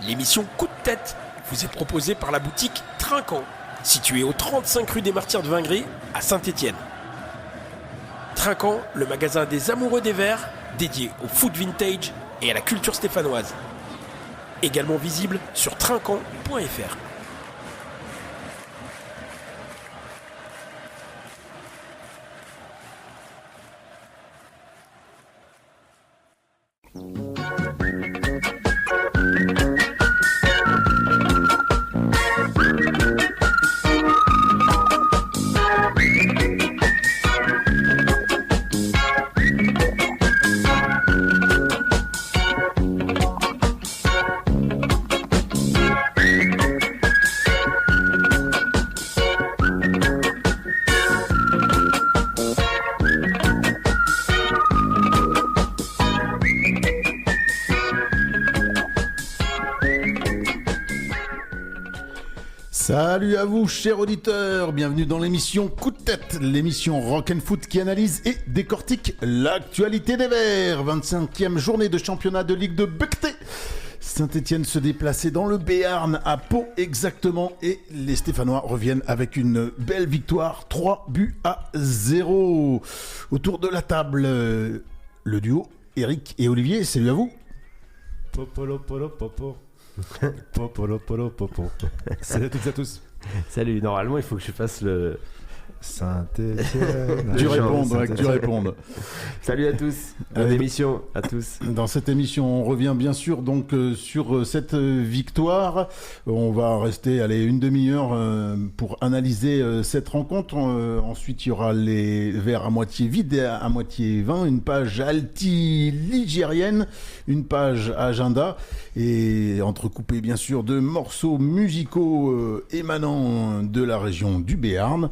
L'émission Coup de tête vous est proposée par la boutique Trinquant, située au 35 rue des Martyrs de Vingré à Saint-Étienne. Trinquant, le magasin des amoureux des verres, dédié au foot vintage et à la culture stéphanoise. Également visible sur trinquant.fr. Salut à vous, chers auditeurs, bienvenue dans l'émission Coup de tête, l'émission Rock and Foot qui analyse et décortique l'actualité des Verts. 25e journée de championnat de Ligue de Becté. Saint-Étienne se déplaçait dans le Béarn, à Pau exactement, et les Stéphanois reviennent avec une belle victoire, 3-0. Autour de la table, le duo Eric et Olivier, salut à vous. Popolo, popo. Popolo, popo. Salut à toutes et à tous. Salut, normalement il faut que je fasse le... Saint-Étienne. Tu répondes. Salut à tous, bonne émission à tous. Dans cette émission, on revient bien sûr donc sur cette victoire. On va rester une demi-heure pour analyser cette rencontre. Ensuite, il y aura les verres à moitié vides et à moitié vains, une page alti-ligérienne, une page agenda et entrecoupée bien sûr de morceaux musicaux émanant de la région du Béarn.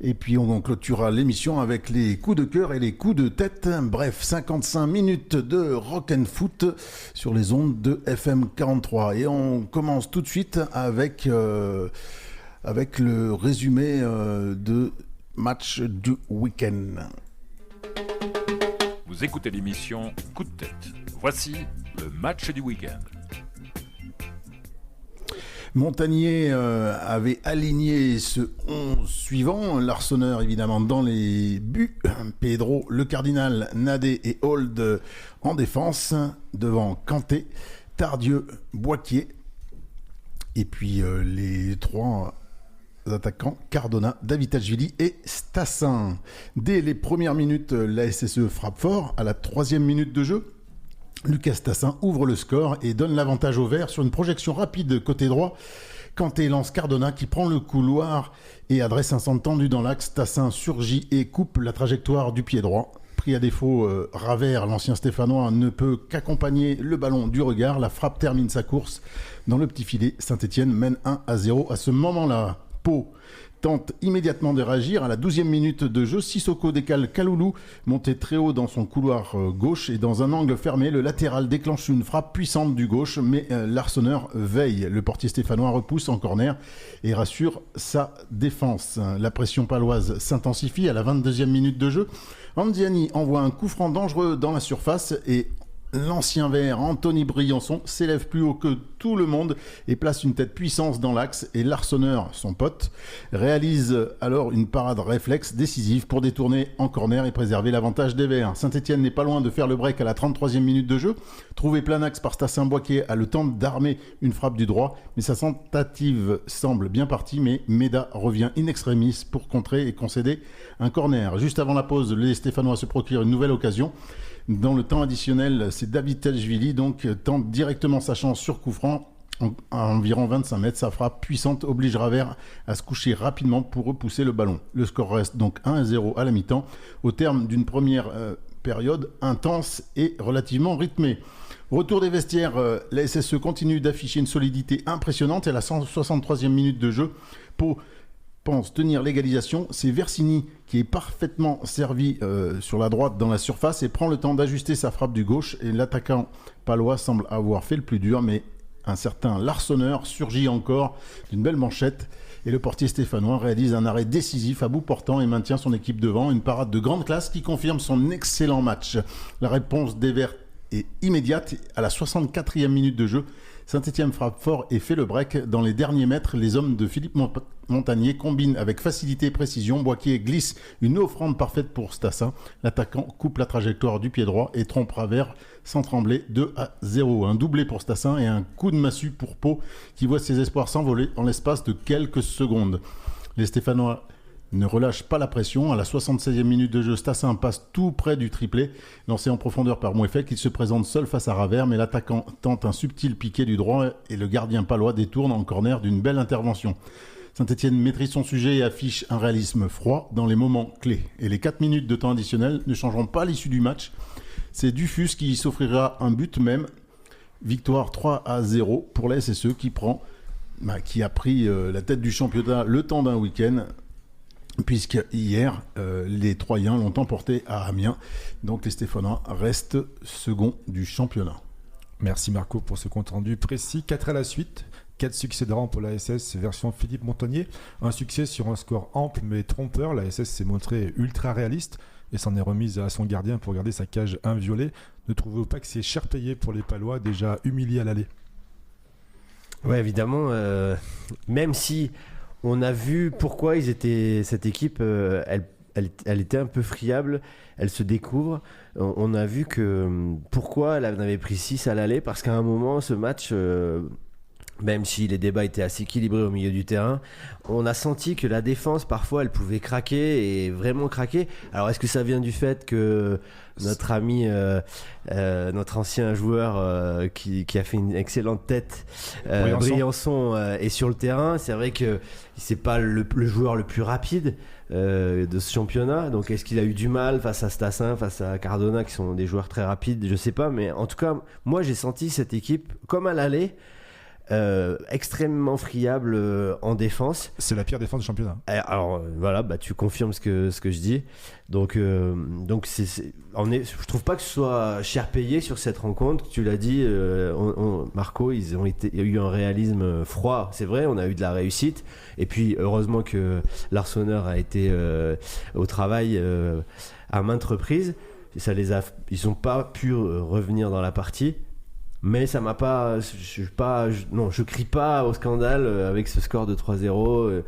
Et puis on clôturera l'émission avec les coups de cœur et les coups de tête. Bref, 55 minutes de rock and foot sur les ondes de FM 43. Et on commence tout de suite avec le résumé de match du week-end. Vous écoutez l'émission Coup de tête. Voici le match du week-end. Montagnier avait aligné ce 11 suivant, l'Arseneur évidemment dans les buts, Pedro, le Cardinal, Nadé et Hold en défense, devant Kanté, Tardieu, Boaquier, et puis les trois attaquants, Cardona, Davitashvili et Stassin. Dès les premières minutes, la SSE frappe fort, à la 3e minute de jeu. Lucas Stassin ouvre le score et donne l'avantage au Verts sur une projection rapide côté droit. Kanté lance Cardona qui prend le couloir et adresse un centre tendu dans l'axe. Stassin surgit et coupe la trajectoire du pied droit. Pris à défaut, Ravert, l'ancien Stéphanois, ne peut qu'accompagner le ballon du regard. La frappe termine sa course dans le petit filet. Saint-Étienne mène 1-0 à ce moment-là. Pau tente immédiatement de réagir. À la 12e minute de jeu, Sissoko décale Kaloulou, monté très haut dans son couloir gauche et dans un angle fermé, le latéral déclenche une frappe puissante du gauche, mais l'Arseneur veille. Le portier stéphanois repousse en corner et rassure sa défense. La pression paloise s'intensifie à la 22e minute de jeu. Anziani envoie un coup franc dangereux dans la surface et l'ancien Vert, Anthony Briançon, s'élève plus haut que tout le monde et place une tête puissance dans l'axe et l'Arseneur, son pote, réalise alors une parade réflexe décisive pour détourner en corner et préserver l'avantage des Verts. Saint-Étienne n'est pas loin de faire le break à la 33e minute de jeu. Trouvé plein axe par Stassin, Boaquier a le temps d'armer une frappe du droit, mais sa tentative semble bien partie, mais Meda revient in extremis pour contrer et concéder un corner. Juste avant la pause, les Stéphanois se procurent une nouvelle occasion. Dans le temps additionnel, c'est Davitashvili donc tente directement sa chance sur coup franc à environ 25 mètres. Sa frappe puissante oblige Ravert à se coucher rapidement pour repousser le ballon. Le score reste donc 1-0 à la mi-temps au terme d'une première période intense et relativement rythmée. Retour des vestiaires, la SSE continue d'afficher une solidité impressionnante et à la 163e minute de jeu, Pau pense tenir l'égalisation. C'est Versini qui est parfaitement servi sur la droite dans la surface et prend le temps d'ajuster sa frappe du gauche. Et l'attaquant palois semble avoir fait le plus dur, mais un certain Larsonneur surgit encore d'une belle manchette. Et le portier stéphanois réalise un arrêt décisif à bout portant et maintient son équipe devant. Une parade de grande classe qui confirme son excellent match. La réponse des Verts est immédiate. À la 64e minute de jeu, Saint-Etienne frappe fort et fait le break. Dans les derniers mètres, les hommes de Philippe Montagnier combinent avec facilité et précision. Boisquier glisse une offrande parfaite pour Stassin. L'attaquant coupe la trajectoire du pied droit et trompe Ravert sans trembler 2-0. Un doublé pour Stassin et un coup de massue pour Pau qui voit ses espoirs s'envoler en l'espace de quelques secondes. Les Stéphanois ne relâchent pas la pression. À la 76e minute de jeu, Stassin passe tout près du triplé. Lancé en profondeur par Moueffek, il se présente seul face à Ravert, mais l'attaquant tente un subtil piqué du droit et le gardien palois détourne en corner d'une belle intervention. Saint-Etienne maîtrise son sujet et affiche un réalisme froid dans les moments clés. Et les 4 minutes de temps additionnel ne changeront pas l'issue du match. C'est Dufus qui s'offrira un but même. Victoire 3-0 pour la SSE qui a pris la tête du championnat le temps d'un week-end. Puisque hier, les Troyens l'ont emporté à Amiens. Donc les Stéphanois restent second du championnat. Merci Marco pour ce compte rendu précis. 4 à la suite, 4 succès de rang pour la SS version Philippe Montagnier. Un succès sur un score ample mais trompeur. La SS s'est montrée ultra réaliste et s'en est remise à son gardien pour garder sa cage inviolée. Ne trouvez-vous pas que c'est cher payé pour les Palois, déjà humiliés à l'aller? Ouais, évidemment, même si on a vu pourquoi cette équipe, elle était un peu friable, elle se découvre. On a vu pourquoi elle en avait pris 6 à l'aller, parce qu'à un moment, ce match, même si les débats étaient assez équilibrés au milieu du terrain, on a senti que la défense, parfois, elle pouvait craquer et vraiment craquer. Alors, est-ce que ça vient du fait que notre ami, notre ancien joueur qui a fait une excellente tête, Briançon, est sur le terrain? C'est vrai que c'est pas le joueur le plus rapide de ce championnat. Donc, est-ce qu'il a eu du mal face à Stassin, face à Cardona, qui sont des joueurs très rapides? Je sais pas, mais en tout cas, moi, j'ai senti cette équipe, comme à l'aller, extrêmement friable en défense. C'est la pire défense du championnat. Alors voilà, tu confirmes ce que je dis. Donc je trouve pas que ce soit cher payé sur cette rencontre. Tu l'as dit, Marco, il y a eu un réalisme froid. C'est vrai, on a eu de la réussite. Et puis heureusement que l'Arseneur a été au travail à maintes reprises. Ils n'ont pas pu revenir dans la partie. Mais ça m'a pas. Je crie pas au scandale avec ce score de 3-0.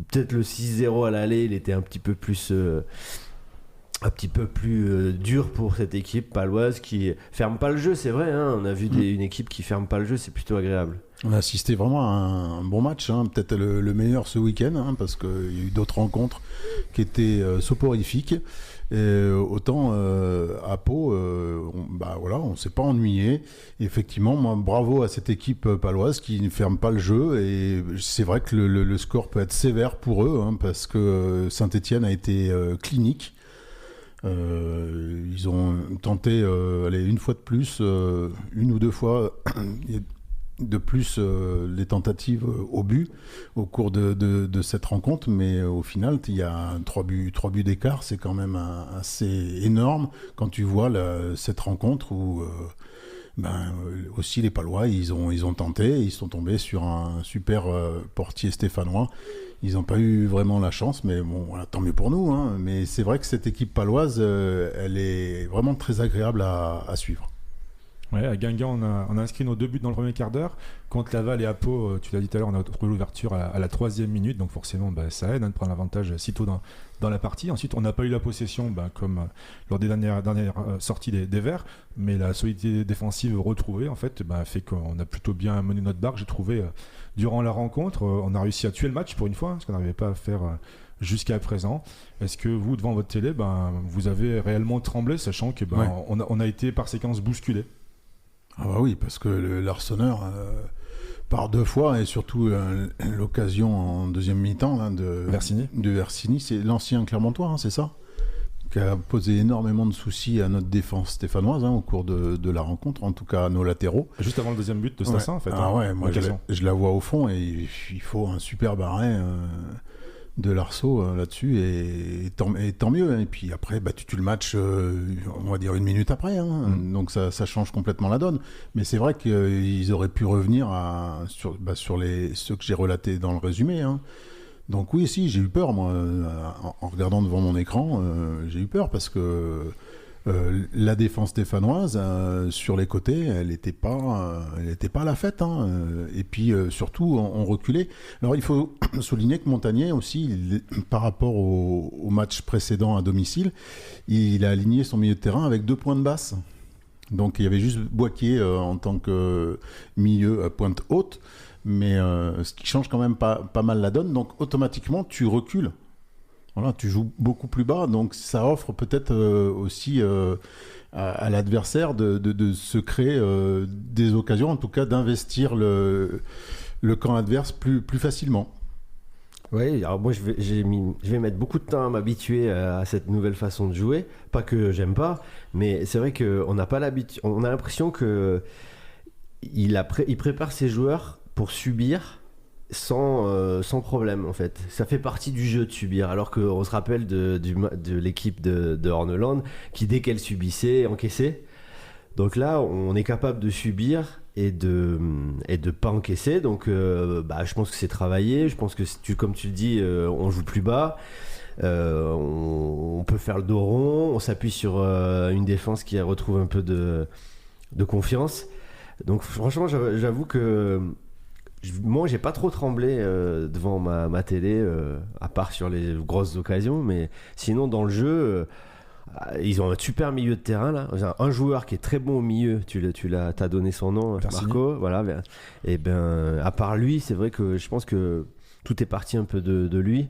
Peut-être le 6-0 à l'aller, il était un petit peu plus dur pour cette équipe paloise qui ferme pas le jeu. C'est vrai, hein, on a vu une équipe qui ferme pas le jeu, c'est plutôt agréable. On a assisté vraiment à un bon match, hein, peut-être le meilleur ce week-end, hein, parce qu'il y a eu d'autres rencontres qui étaient soporifiques. Et autant à Pau, on s'est pas ennuyé. Et effectivement, moi, bravo à cette équipe paloise qui ne ferme pas le jeu. Et c'est vrai que le score peut être sévère pour eux, hein, parce que Saint-Etienne a été clinique. Ils ont tenté, une fois de plus, une ou deux fois de plus les tentatives au but au cours de cette rencontre, mais au final il y a 3 buts d'écart. C'est quand même assez énorme quand tu vois cette rencontre où aussi les Palois ils ont tenté, ils sont tombés sur un super portier stéphanois. Ils n'ont pas eu vraiment la chance, mais bon, voilà, tant mieux pour nous, hein. Mais c'est vrai que cette équipe paloise, elle est vraiment très agréable à suivre. Ouais, à Guingamp, on a inscrit nos 2 buts dans le premier quart d'heure. Contre Laval et à Pau, tu l'as dit tout à l'heure, on a trouvé l'ouverture à la 3e minute. Donc forcément, ça aide de prendre l'avantage si tôt dans la partie. Ensuite, on n'a pas eu la possession comme lors des dernières sorties des Verts. Mais la solidité défensive retrouvée en fait, fait qu'on a plutôt bien mené notre barque, j'ai trouvé, durant la rencontre. On a réussi à tuer le match pour une fois, ce qu'on n'arrivait pas à faire jusqu'à présent. Est-ce que vous, devant votre télé, vous avez réellement tremblé, sachant que on a été par séquence bousculé? Ah bah oui, parce que l'Arseneur, par 2 fois, et surtout l'occasion en deuxième mi-temps là, de Versini, c'est l'ancien Clermontois, hein, c'est ça, qui a posé énormément de soucis à notre défense stéphanoise, hein, au cours de la rencontre, en tout cas à nos latéraux. Juste avant le deuxième but de Stassin, en fait. Moi je la vois au fond, et il faut un superbe arrêt de l'Arceau là-dessus, et tant mieux, hein. Et puis après tu tues le match, on va dire 1 minute après, hein. Donc ça change complètement la donne. Mais c'est vrai qu'ils auraient pu revenir sur ceux que j'ai relatés dans le résumé, hein. Donc oui, si, j'ai eu peur, moi, en regardant devant mon écran, j'ai eu peur, parce que La défense stéphanoise sur les côtés, elle n'était pas à la fête. Hein. Et puis surtout, on reculait. Alors il faut souligner que Montagnier aussi, par rapport au match précédent à domicile, il a aligné son milieu de terrain avec 2 points de basse. Donc il y avait juste Boaquier en tant que milieu à pointe haute, mais ce qui change quand même pas mal la donne. Donc automatiquement, tu recules. Voilà, tu joues beaucoup plus bas, donc ça offre peut-être aussi à l'adversaire de se créer des occasions, en tout cas d'investir le camp adverse plus facilement. Oui, alors moi je vais mettre beaucoup de temps à m'habituer à cette nouvelle façon de jouer. Pas que j'aime pas, mais c'est vrai qu'on n'a pas l'habitude. On a l'impression que il prépare ses joueurs pour subir sans problème en fait. Ça fait partie du jeu de subir, alors qu'on se rappelle de l'équipe de Horneland qui dès qu'elle subissait encaissait. Donc là on est capable de subir et de pas encaisser. Donc je pense que c'est travaillé. Je pense que comme tu le dis, on joue plus bas. On peut faire le dos rond. On s'appuie sur une défense qui retrouve un peu de confiance. Donc franchement j'avoue que moi j'ai pas trop tremblé devant ma télé, à part sur les grosses occasions, mais sinon dans le jeu ils ont un super milieu de terrain là. Un joueur qui est très bon au milieu, t'as donné son nom, Marco, voilà. Et à part lui, c'est vrai que je pense que tout est parti un peu de lui.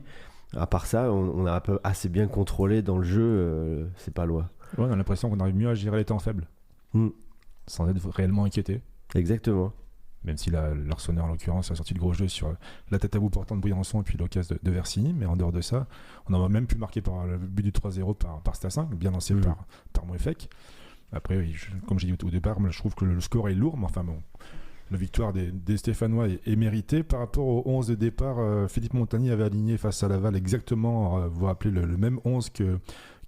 À part ça, on a un peu assez bien contrôlé dans le jeu, c'est pas loin. Ouais, on a l'impression qu'on arrive mieux à gérer les temps faibles, sans être réellement inquiété. Exactement. Même si l'Arsenal en l'occurrence a sorti le gros jeu sur la tête à bout portant de Briançon et puis l'occasion de Versigny, mais en dehors de ça, on a même pu marquer par le but du 3-0 par Stassin, bien lancé par Mouefek. Après, comme j'ai dit au départ, je trouve que le score est lourd, mais enfin bon, la victoire des Stéphanois est méritée. Par rapport au 11 de départ, Philippe Montagnier avait aligné face à Laval exactement, vous vous rappelez, le même 11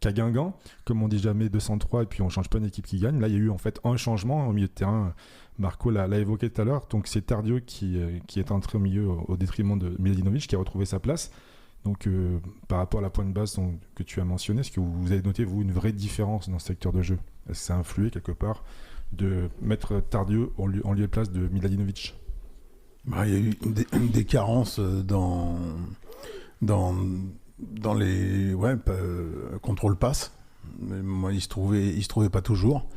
qu'à Guingamp, comme on dit jamais 203 et puis on change pas une équipe qui gagne. Là il y a eu en fait un changement au milieu de terrain. Marco l'a évoqué tout à l'heure, donc c'est Tardieu qui est entré au milieu au détriment de Miladinovic qui a retrouvé sa place. Donc par rapport à la pointe basse que tu as mentionné, est-ce que vous avez noté vous une vraie différence dans ce secteur de jeu? Est-ce que ça a influé quelque part de mettre Tardieu en lieu et place de Miladinovic? Il y a eu des carences dans les contrôle passe. Moi, il se trouvait pas toujours.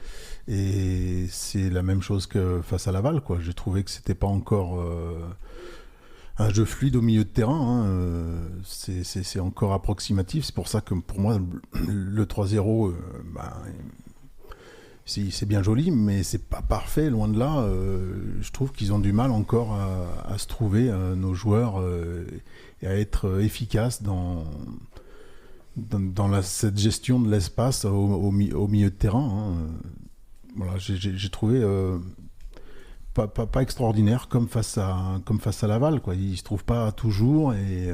Et c'est la même chose que face à Laval, quoi. J'ai trouvé que c'était pas encore un jeu fluide au milieu de terrain. C'est encore approximatif. C'est pour ça que pour moi, le 3-0, c'est bien joli, mais c'est pas parfait, loin de là. Je trouve qu'ils ont du mal encore à se trouver, nos joueurs, et à être efficaces dans cette gestion de l'espace au milieu de terrain. Voilà, j'ai trouvé pas extraordinaire comme face à Laval, quoi. Il se trouve pas toujours, et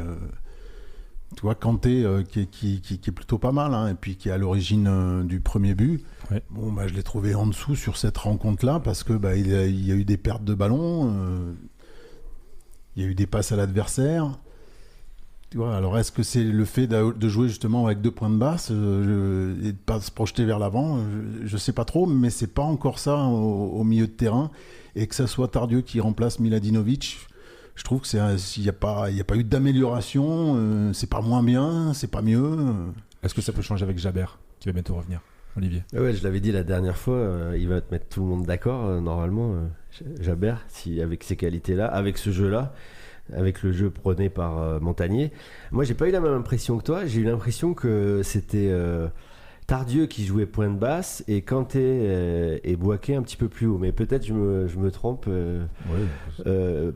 tu vois Kanté qui est plutôt pas mal, et puis qui est à l'origine du premier but. Ouais. Bon, je l'ai trouvé en dessous sur cette rencontre-là parce que il y a eu des pertes de ballon, il y a eu des passes à l'adversaire. Tu vois, alors est-ce que c'est le fait de jouer justement avec 2 points de basse et de pas se projeter vers l'avant, je sais pas trop, mais c'est pas encore ça au milieu de terrain, et que ça soit Tardieu qui remplace Miladinovic, je trouve que s'il n'y a pas eu d'amélioration, c'est pas moins bien, c'est pas mieux. Est-ce que ça peut changer avec Jabert qui va bientôt revenir, Olivier? Ouais, je l'avais dit la dernière fois, il va te mettre tout le monde d'accord normalement, Jabert, avec ces qualités-là, avec ce jeu-là, avec le jeu prôné par Montagnier. Moi, j'ai pas eu la même impression que toi. J'ai eu l'impression que c'était Tardieu qui jouait pointe basse et Kanté et Boaké un petit peu plus haut. Mais peut-être je me trompe.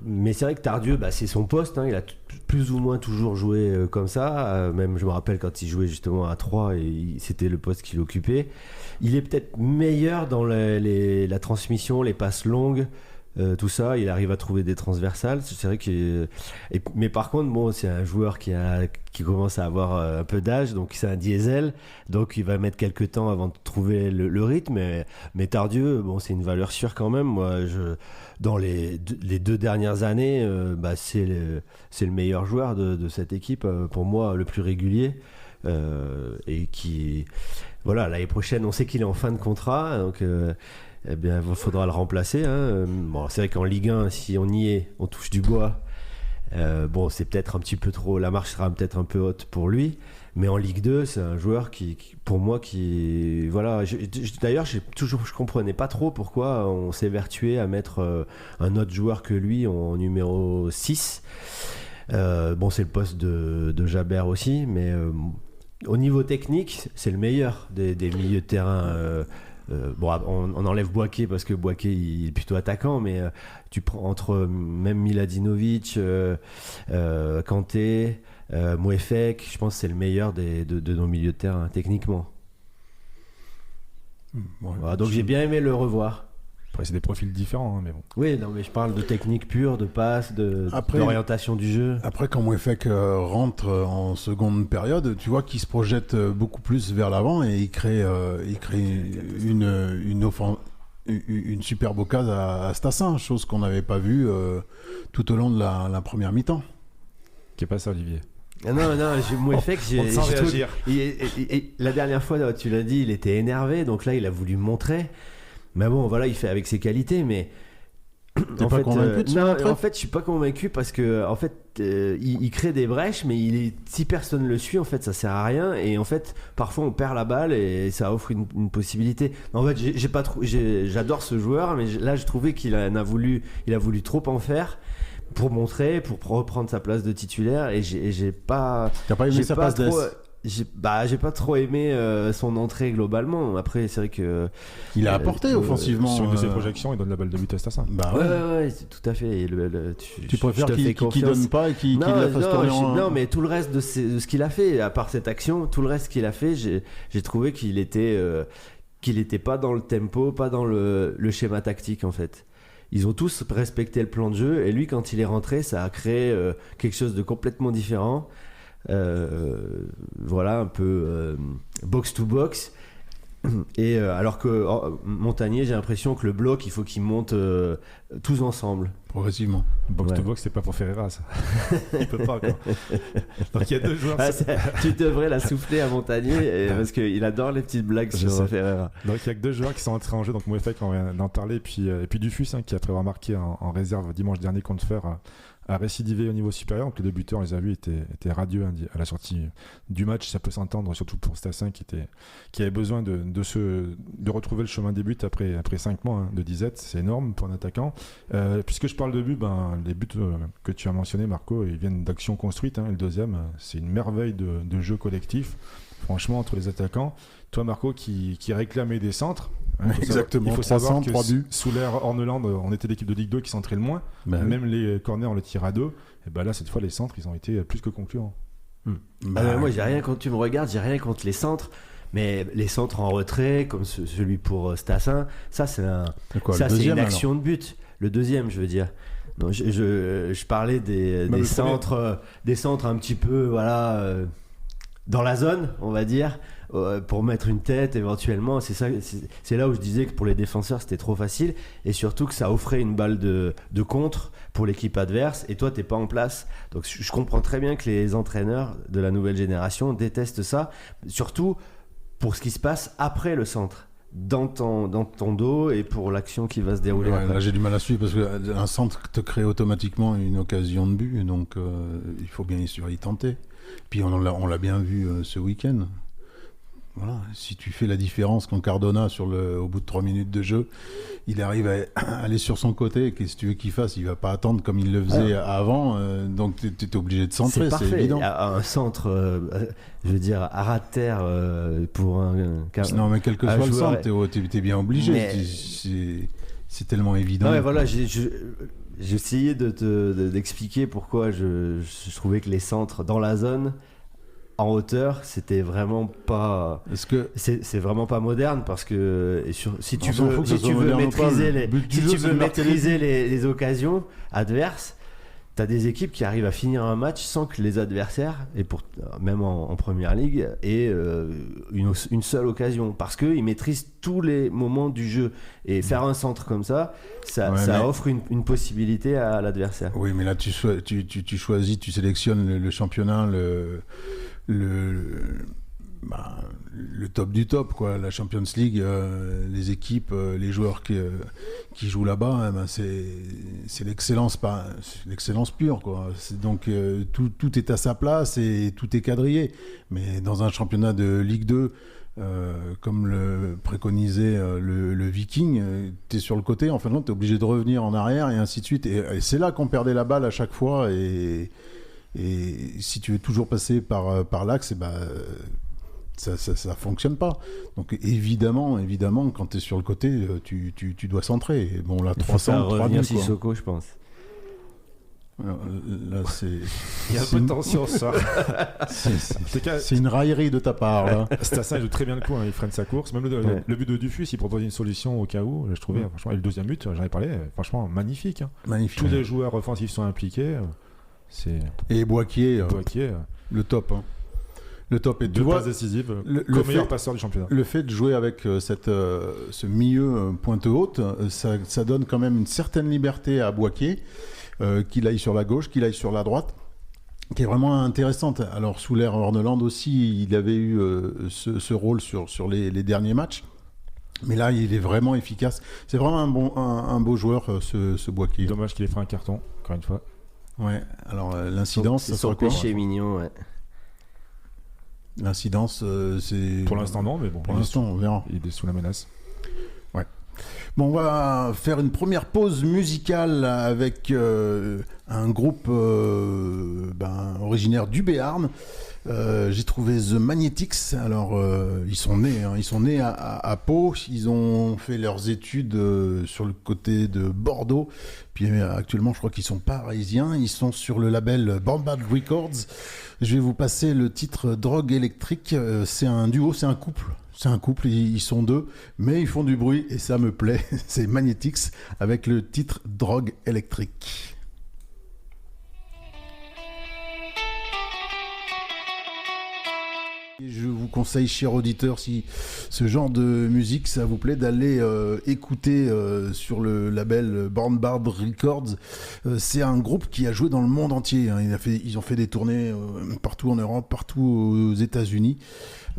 Mais c'est vrai que Tardieu, c'est son poste. Il a plus ou moins toujours joué comme ça. Même je me rappelle quand il jouait justement à 3, c'était le poste qu'il occupait. Il est peut-être meilleur dans la transmission, les passes longues. Tout ça, il arrive à trouver des transversales. C'est vrai mais par contre, c'est un joueur qui commence à avoir un peu d'âge, donc c'est un diesel, donc il va mettre quelques temps avant de trouver le rythme. Mais Tardieu, c'est une valeur sûre quand même. Moi, dans les 2 dernières années, c'est le meilleur joueur de cette équipe, pour moi, le plus régulier. et qui, voilà, l'année prochaine, on sait qu'il est en fin de contrat, donc eh bien, il faudra le remplacer. Hein. Bon, c'est vrai qu'en Ligue 1, si on y est, on touche du bois. Bon, c'est peut-être un petit peu trop, la marche sera peut-être un peu haute pour lui. Mais en Ligue 2, c'est un joueur qui pour moi, voilà. D'ailleurs, je comprenais pas trop pourquoi on s'évertuait à mettre un autre joueur que lui en numéro 6. Bon, c'est le poste de Jabert aussi, mais au niveau technique, c'est le meilleur des milieux de terrain. Bon, on enlève Boaké parce que Boaké il est plutôt attaquant, mais tu prends entre même Miladinovic, Kanté, Mouefek, je pense que c'est le meilleur de nos milieux de terrain techniquement. Ouais, voilà, donc j'ai bien aimé le revoir. Après, c'est des profils différents, hein, mais bon. Oui, non, mais je parle de technique pure, de passe, d'orientation du jeu. Après, quand Mouefek rentre en seconde période, tu vois qu'il se projette beaucoup plus vers l'avant et il crée une superbe occasion à Stassin, chose qu'on n'avait pas vue tout au long de la première mi-temps. Qui est pas ça, Olivier? Non, Mouefek, on sent réagir. La dernière fois, tu l'as dit, il était énervé, donc là, il a voulu montrer. Mais bon, voilà, il fait avec ses qualités, mais T'es pas convaincu de son entrée ? En fait, je suis pas convaincu parce que en fait, il crée des brèches, mais si personne le suit, en fait, ça sert à rien. Et en fait, parfois, on perd la balle et ça offre une possibilité. En fait, j'adore ce joueur, mais là, je trouvais qu'il a voulu trop en faire pour montrer, pour reprendre sa place de titulaire. Et j'ai pas. T'as pas aimé sa passe d'ess ? J'ai pas trop aimé son entrée globalement. Après, c'est vrai que il a apporté offensivement. Sur une de ses projections, il donne la balle de but à Stassin. Bah ouais, tout à fait. Tu préfères qu'il donne pas et qu'il la fasse tourner en... Non, mais tout le reste de ce qu'il a fait, à part cette action, tout le reste qu'il a fait, j'ai trouvé qu'il était pas dans le tempo, pas dans le schéma tactique en fait. Ils ont tous respecté le plan de jeu et lui, quand il est rentré, ça a créé quelque chose de complètement différent. Voilà, un peu box to box. Et alors que Montagnier, j'ai l'impression que le bloc, il faut qu'ils montent tous ensemble. Progressivement. Box to box, c'est pas pour Ferreira, ça. Il peut pas, quoi. Donc il y a deux joueurs. Tu devrais la souffler à Montagnier parce qu'il adore les petites blagues sur Ferreira. Donc il y a que deux joueurs qui sont entrés en jeu. Donc Mouefek, on vient d'en parler, et puis Dufus, hein, qui après avoir marqué en réserve dimanche dernier contre Fer, a récidivé au niveau supérieur. Donc les deux buteurs, on les a vus, étaient radieux à la sortie du match. Ça peut s'entendre, surtout pour Stassin qui avait besoin de retrouver le chemin des buts après 5 mois de disette. C'est énorme pour un attaquant. Puisque je parle de buts, les buts que tu as mentionnés, Marco, ils viennent d'actions construites. Hein. Le deuxième, c'est une merveille de jeu collectif, franchement, entre les attaquants. Toi, Marco, qui réclamait des centres. Exactement, il faut savoir que 3 buts. sous l'ère Orneland, on était l'équipe de Ligue 2 qui centrait le moins. Même les corners, on les tire à 2. Et là, cette fois, les centres, ils ont été plus que concluants. Moi, j'ai rien quand tu me regardes, j'ai rien contre les centres. Mais les centres en retrait, comme celui pour Stassin, ça, c'est une action de but. Le deuxième, je veux dire. Donc, je parlais des centres un petit peu, voilà, dans la zone, on va dire. Pour mettre une tête éventuellement, c'est là où je disais que pour les défenseurs c'était trop facile et surtout que ça offrait une balle de contre pour l'équipe adverse et toi t'es pas en place. Donc je comprends très bien que les entraîneurs de la nouvelle génération détestent ça, surtout pour ce qui se passe après le centre, dans ton dos et pour l'action qui va se dérouler après. Là j'ai du mal à suivre parce qu'un centre te crée automatiquement une occasion de but, donc il faut bien y tenter. Puis on l'a bien vu ce week-end. Voilà, si tu fais la différence quand Cardona au bout de 3 minutes de jeu, il arrive à aller sur son côté, qu'est-ce que tu veux qu'il fasse ? Il va pas attendre comme il le faisait avant, donc tu es obligé de centrer, c'est évident. Un centre, je veux dire, à ras de terre pour un non, mais quel que soit le centre, tu es bien obligé, mais... c'est tellement évident. Ouais, voilà, j'ai essayé d'expliquer pourquoi je trouvais que les centres dans la zone en hauteur, c'était vraiment pas. C'est vraiment pas moderne parce que si tu veux maîtriser les occasions adverses, t'as des équipes qui arrivent à finir un match sans que les adversaires, et même en première ligue, aient une seule occasion parce qu'ils maîtrisent tous les moments du jeu. Et faire un centre comme ça offre une possibilité à l'adversaire. Oui, mais là tu choisis, tu sélectionnes le championnat le top du top, quoi. La Champions League, les équipes, les joueurs qui jouent là-bas, c'est l'excellence, c'est l'excellence pure, quoi. Donc tout est à sa place et tout est quadrillé. Mais dans un championnat de Ligue 2, comme le préconisait le Viking, tu es sur le côté, en fin de compte, tu es obligé de revenir en arrière et ainsi de suite. Et c'est là qu'on perdait la balle à chaque fois. Et si tu veux toujours passer par l'axe, ça fonctionne pas. Donc évidemment, quand tu es sur le côté, tu dois centrer. Et bon, là, Il faut 300, faire 3 revenir buts, quoi. Sissoko, je pense. Alors, là, Il y a un peu de tension, ça. c'est une raillerie de ta part, là. Stassin, il joue très bien le coup, hein, il freine sa course. Même le but de Dufus, il propose une solution au cas où, je trouvais, franchement. Et le deuxième but, j'en ai parlé, franchement, magnifique. Hein. Magnifique. Tous les joueurs offensifs sont impliqués. Et Boaquier, Boaquier, le top. Hein. Le top. Et tu deux vois, passes décisives, le meilleur fait- passeur du championnat. le fait de jouer avec ce milieu pointe haute, ça donne quand même une certaine liberté à Boaquier, qu'il aille sur la gauche, qu'il aille sur la droite, qui est vraiment intéressante. Alors sous l'ère Horneland aussi, il avait eu ce rôle sur les derniers matchs. Mais là, il est vraiment efficace. C'est vraiment un beau joueur, ce Boaquier. Dommage qu'il ait fait un carton, encore une fois. Ouais. Alors l'incidence, C'est ça son sera quoi? péché mignon, ouais. L'incidence, c'est... Pour l'instant, non, mais bon. Pour l'instant, on verra. Il est sous la menace. Bon, on va faire une première pause musicale avec un groupe originaire du Béarn. J'ai trouvé The Magnetics. Alors, ils sont nés à Pau. Ils ont fait leurs études sur le côté de Bordeaux. Puis actuellement, je crois qu'ils sont parisiens. Ils sont sur le label Bombard Records. Je vais vous passer le titre Drogue électrique. C'est un duo, c'est un couple. C'est un couple, ils sont deux, mais ils font du bruit et ça me plaît. C'est Magnetics avec le titre Drogue électrique. Et je vous conseille, chers auditeurs, si ce genre de musique ça vous plaît, d'aller écouter sur le label Bombard Records. C'est un groupe qui a joué dans le monde entier. Hein. Ils ont fait des tournées partout en Europe, partout aux États-Unis.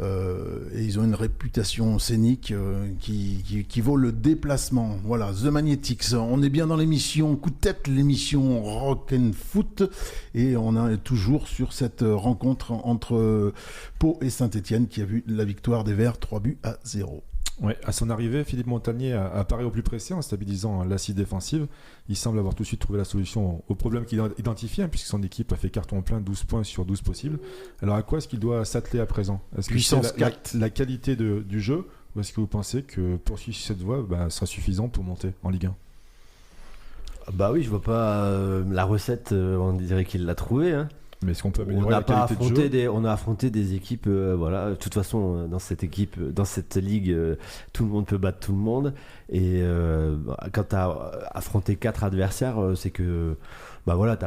Et ils ont une réputation scénique qui vaut le déplacement. Voilà, The Magnetics. On est bien dans l'émission Coup de tête, l'émission Rock and Foot, et on est toujours sur cette rencontre entre Pau et Saint-Étienne qui a vu la victoire des Verts 3-0. Ouais, à son arrivée, Philippe Montagnier apparaît au plus pressé en stabilisant l'assise défenve. Il semble avoir tout de suite trouvé la solution au problème qu'il a identifié, puisque son équipe a fait carton plein, 12 points sur 12 possibles. Alors à quoi est-ce qu'il doit s'atteler à présent? Est-ce que Puissance c'est 4. la qualité du jeu, ou est-ce que vous pensez que poursuivre cette voie sera suffisant pour monter en Ligue 1? Bah oui, je vois pas la recette, on dirait qu'il l'a trouvée. Hein. Mais est-ce qu'on peut On améliorer n'a la pas qualité de jeu? on a affronté des équipes, voilà. De toute façon, dans cette équipe, dans cette ligue, tout le monde peut battre tout le monde. Et quand tu as affronté 4 adversaires, c'est que, bah voilà,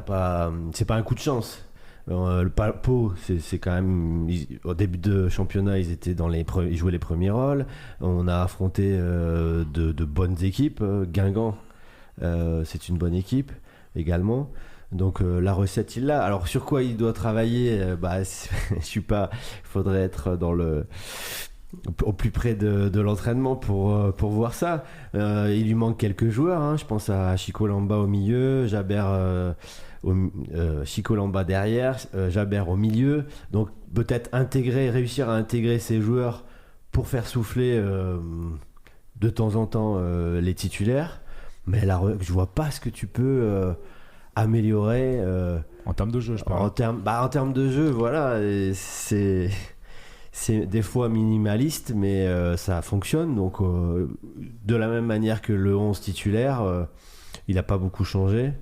c'est pas un coup de chance. Le Pau, c'est quand même, au début de championnat, ils jouaient les premiers rôles. On a affronté de bonnes équipes. Guingamp, c'est une bonne équipe également. Donc la recette, il l'a. Alors sur quoi il doit travailler, je suis pas. Il faudrait être au plus près de l'entraînement pour voir ça. Il lui manque quelques joueurs. Hein. Je pense à Chico Lamba au milieu, Jabert, Chico Lamba derrière, Jabert au milieu. Donc peut-être réussir à intégrer ces joueurs pour faire souffler de temps en temps les titulaires. Mais je vois pas ce que tu peux améliorer En termes de jeu, je parle. en termes de jeu, voilà, et c'est des fois minimaliste, mais ça fonctionne. Donc de la même manière que le 11 titulaire, il n'a pas beaucoup changé.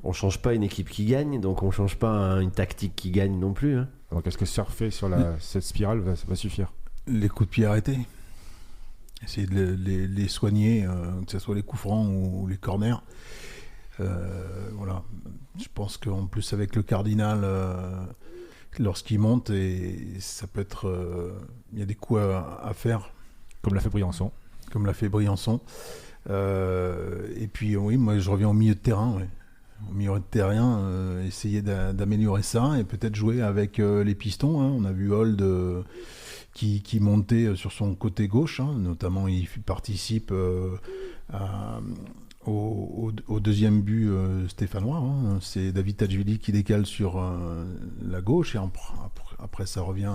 On change pas une équipe qui gagne, donc on change pas une tactique qui gagne non plus. Hein. Donc est-ce que surfer sur cette spirale, ça va suffire? Les coups de pied arrêtés. Essayer de les soigner, que ce soit les coups francs ou les corners. Voilà. Je pense qu'en plus avec le Cardinal, lorsqu'il monte, et ça peut être, il y a des coups à faire. Comme l'a fait Briançon. Comme l'a fait Briançon. Et puis oui, moi je reviens au milieu de terrain. Ouais. au milieu de terrain, essayer d'améliorer ça et peut-être jouer avec les pistons. Hein. On a vu Hold qui montait sur son côté gauche, hein. Notamment il participe au deuxième but stéphanois. Hein. C'est David Tachvili qui décale sur la gauche et après ça revient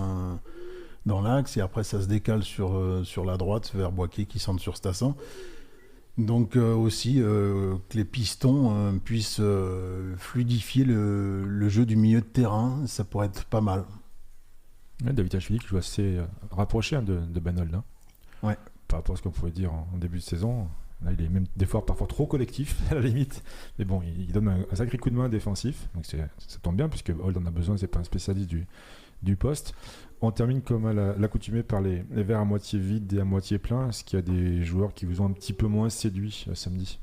dans l'axe et après ça se décale sur la droite vers Boaké qui centre sur Stassin. Donc aussi que les pistons puissent fluidifier le jeu du milieu de terrain, ça pourrait être pas mal. Ouais, David Tachvili qui joue assez rapproché hein, de Ben Hold. Hein. Ouais. Par rapport à ce qu'on pouvait dire en début de saison. Là, il est même des fois parfois trop collectif à la limite. Mais bon, il donne un sacré coup de main défensif. Donc ça tombe bien puisque Hold en a besoin, c'est pas un spécialiste du poste. On termine comme à l'accoutumée par les verres à moitié vides et à moitié pleins. Est-ce qu'il y a des joueurs qui vous ont un petit peu moins séduit samedi ?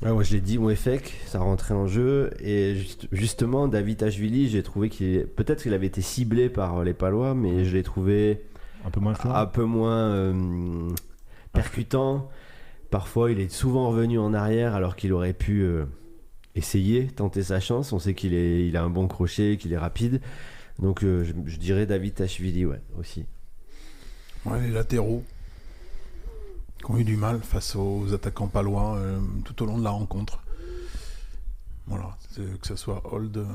Moi je l'ai dit, Mouefek, ça rentrait en jeu. Et justement, David Tachvili, j'ai trouvé peut-être qu'il avait été ciblé par les Palois, mais je l'ai trouvé un peu moins percutant. Parfois, il est souvent revenu en arrière alors qu'il aurait pu essayer, tenter sa chance. On sait qu'il a un bon crochet, qu'il est rapide. Donc je dirais David Tachvili, ouais, aussi. Ouais, les latéraux qui ont eu du mal face aux attaquants palois tout au long de la rencontre. Voilà, que ce soit Hold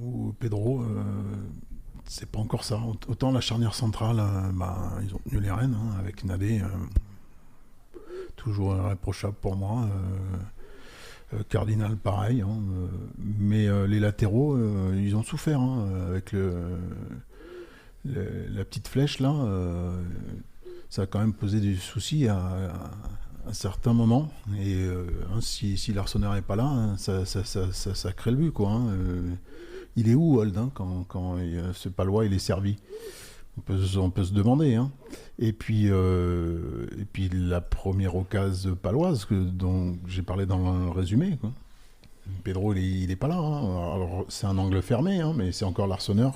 ou Pedro, c'est pas encore ça. Autant la charnière centrale, ils ont tenu les rênes hein, avec Nadé, toujours irréprochable pour moi. Cardinal pareil, hein, mais les latéraux ils ont souffert hein, avec la petite flèche là, ça a quand même posé des soucis à certains moments et si l'Arsenal n'est pas là hein, ça crée le but quoi, hein. Il est où Hold hein, quand ce Palois il est servi, on peut se demander hein. Et puis la première occasion paloise dont j'ai parlé dans le résumé quoi. Pedro il est pas là hein. Alors c'est un angle fermé hein, mais c'est encore l'Arseneur,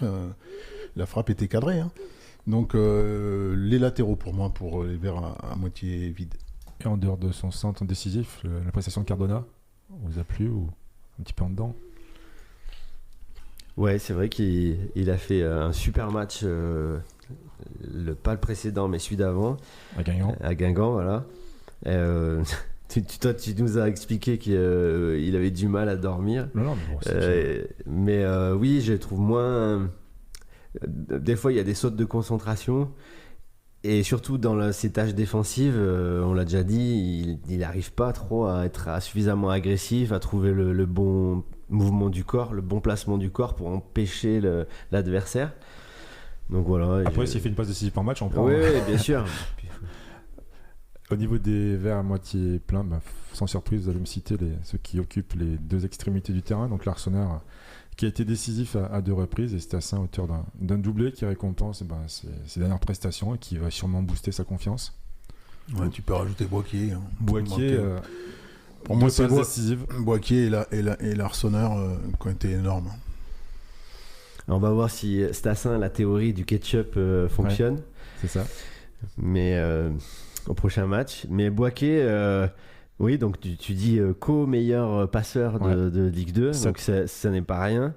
la frappe était cadrée hein. Donc les latéraux pour moi pour les verres à moitié vides. Et en dehors de son centre décisif, la prestation de Cardona vous a plu ou un petit peu en dedans? Ouais, c'est vrai qu'il a fait un super match, pas le précédent, mais celui d'avant. À Guingamp, voilà. Tu nous as expliqué qu'il avait du mal à dormir. Non, mais bon, oui, je trouve moins... Des fois, il y a des sautes de concentration. Et surtout dans ses tâches défensives, on l'a déjà dit, il n'arrive pas trop à être suffisamment agressif, à trouver le bon mouvement du corps, le bon placement du corps pour empêcher l'adversaire. Donc voilà. Après, s'il fait une passe décisive par match, on prend. Oui, bien sûr. Au niveau des verres à moitié pleins, sans surprise, vous allez me citer ceux qui occupent les deux extrémités du terrain. Donc l'Arsenal qui a été décisif à 2 reprises et Stassin auteur d'un doublé qui récompense ses dernières prestations et qui va sûrement booster sa confiance. Ouais, tu peux rajouter Boaké. Hein. Boaké, pour moi c'est décisive. Boaké et l'Arseneur qui ont été énormes. On va voir si Stassin, la théorie du ketchup fonctionne. Ouais, c'est ça. Mais au prochain match. Mais Boaké, oui, donc tu dis co-meilleur passeur de Ligue 2, donc ça n'est pas rien.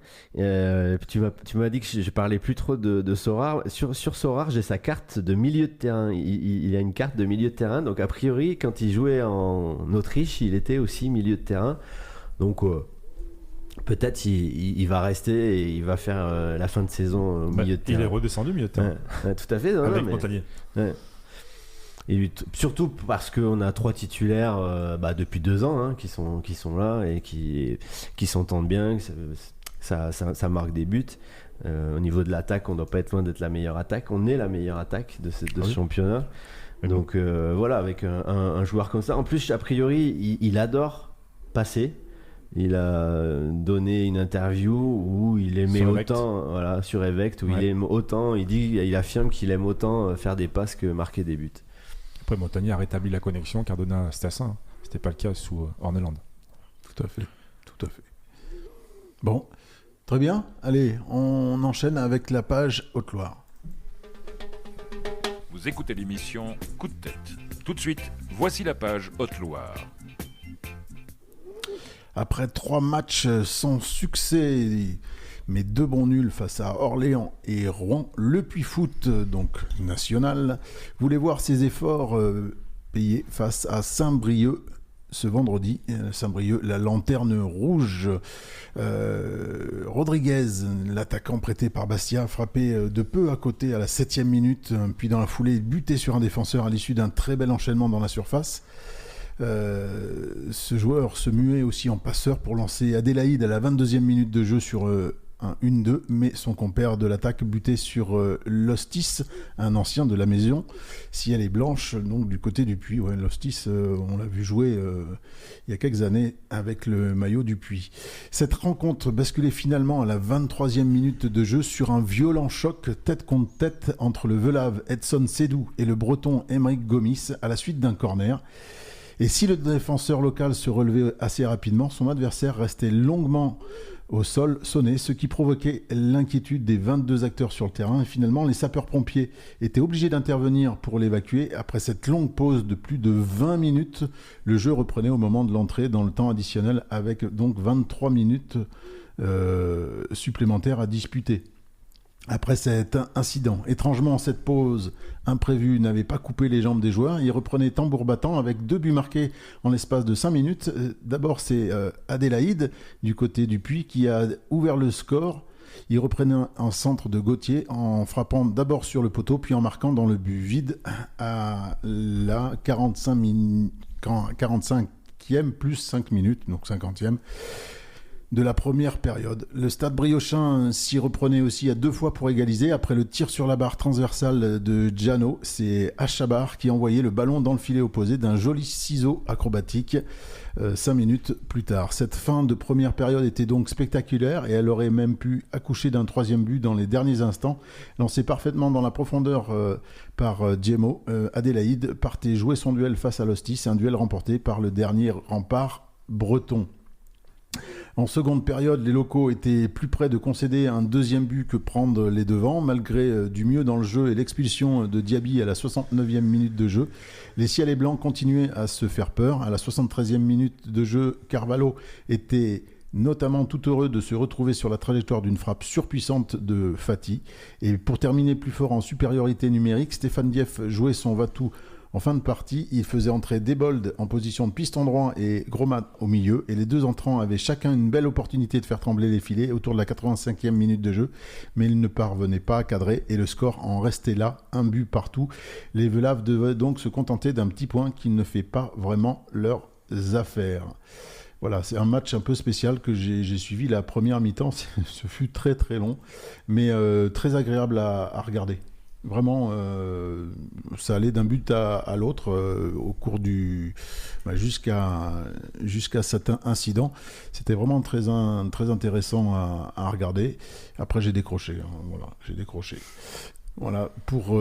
Tu m'as dit que je parlais plus trop de Sorare. Sur Sorare, j'ai sa carte de milieu de terrain. Il a une carte de milieu de terrain, donc a priori, quand il jouait en Autriche, il était aussi milieu de terrain. Donc peut-être il va rester et il va faire la fin de saison au milieu de terrain. Il est redescendu milieu de terrain. Ouais, tout à fait. Avec Montagnier. Ouais. Et surtout parce qu'on a 3 titulaires depuis 2 ans hein, qui sont là et qui s'entendent bien, ça marque des buts. Au niveau de l'attaque, on ne doit pas être loin d'être la meilleure attaque. On est la meilleure attaque de ce championnat. Donc voilà, avec un joueur comme ça. En plus, a priori, il adore passer. Il a donné une interview où il aimait autant, sur Evect, où il aime autant, il affirme qu'il aime autant faire des passes que marquer des buts. Après, Montagnier a rétabli la connexion Cardona-Stassin. C'était pas le cas sous Orneland. Tout à fait. Bon, très bien. Allez, on enchaîne avec la page Haute-Loire. Vous écoutez l'émission Coup de tête. Tout de suite, voici la page Haute-Loire. Après 3 matchs sans succès, mais 2 bons nuls face à Orléans et Rouen, le Puy-Foot, donc national, voulait voir ses efforts payés face à Saint-Brieuc ce vendredi. Saint-Brieuc, la lanterne rouge. Rodriguez, l'attaquant prêté par Bastia, a frappé de peu à côté à la 7e minute, puis dans la foulée buté sur un défenseur à l'issue d'un très bel enchaînement dans la surface. Ce joueur se muait aussi en passeur pour lancer Adélaïde à la 22e minute de jeu sur un 1-2, mais son compère de l'attaque butait sur Lostis, un ancien de la maison. Si elle est blanche, donc du côté du Puy. Ouais, Lostis, on l'a vu jouer il y a quelques années avec le maillot du Puy. Cette rencontre basculait finalement à la 23e minute de jeu sur un violent choc tête contre tête entre le Velave Edson Sédou et le Breton Émeric Gomis à la suite d'un corner. Et si le défenseur local se relevait assez rapidement, son adversaire restait longuement au sol sonné, ce qui provoquait l'inquiétude des 22 acteurs sur le terrain. Et finalement, les sapeurs-pompiers étaient obligés d'intervenir pour l'évacuer. Après cette longue pause de plus de 20 minutes, le jeu reprenait au moment de l'entrée dans le temps additionnel avec donc 23 minutes supplémentaires à disputer. Après cet incident, étrangement, cette pause imprévue n'avait pas coupé les jambes des joueurs. Ils reprenaient tambour battant avec 2 buts marqués en l'espace de 5 minutes. D'abord, c'est Adélaïde, du côté du Puy, qui a ouvert le score. Il reprenait un centre de Gauthier en frappant d'abord sur le poteau, puis en marquant dans le but vide à la 45e plus 5 minutes, donc 50e. De la première période. Le Stade briochin s'y reprenait aussi à 2 fois pour égaliser. Après le tir sur la barre transversale de Giano, c'est Achabar qui envoyait le ballon dans le filet opposé d'un joli ciseau acrobatique 5 minutes plus tard. Cette fin de première période était donc spectaculaire et elle aurait même pu accoucher d'un 3e but dans les derniers instants. Lancé parfaitement dans la profondeur par Djemo, Adélaïde partait jouer son duel face à Lostis, un duel remporté par le dernier rempart breton. En seconde période, les locaux étaient plus près de concéder un 2e but que prendre les devants. Malgré du mieux dans le jeu et l'expulsion de Diaby à la 69e minute de jeu, les ciels et blancs continuaient à se faire peur. À la 73e minute de jeu, Carvalho était notamment tout heureux de se retrouver sur la trajectoire d'une frappe surpuissante de Fati. Et pour terminer plus fort en supériorité numérique, Stéphane Dieff jouait son va-tout. En fin de partie, il faisait entrer Debold en position de piston droit et Gromat au milieu. Et les 2 entrants avaient chacun une belle opportunité de faire trembler les filets autour de la 85e minute de jeu. Mais ils ne parvenaient pas à cadrer et le score en restait là, 1 but partout. Les Velaves devaient donc se contenter d'un petit point qui ne fait pas vraiment leurs affaires. Voilà, c'est un match un peu spécial que j'ai suivi la première mi-temps. Ce fut très très long, mais très agréable à regarder. Vraiment, ça allait d'un but à l'autre au cours jusqu'à cet incident. C'était vraiment très intéressant à regarder. Après, j'ai décroché. Voilà, pour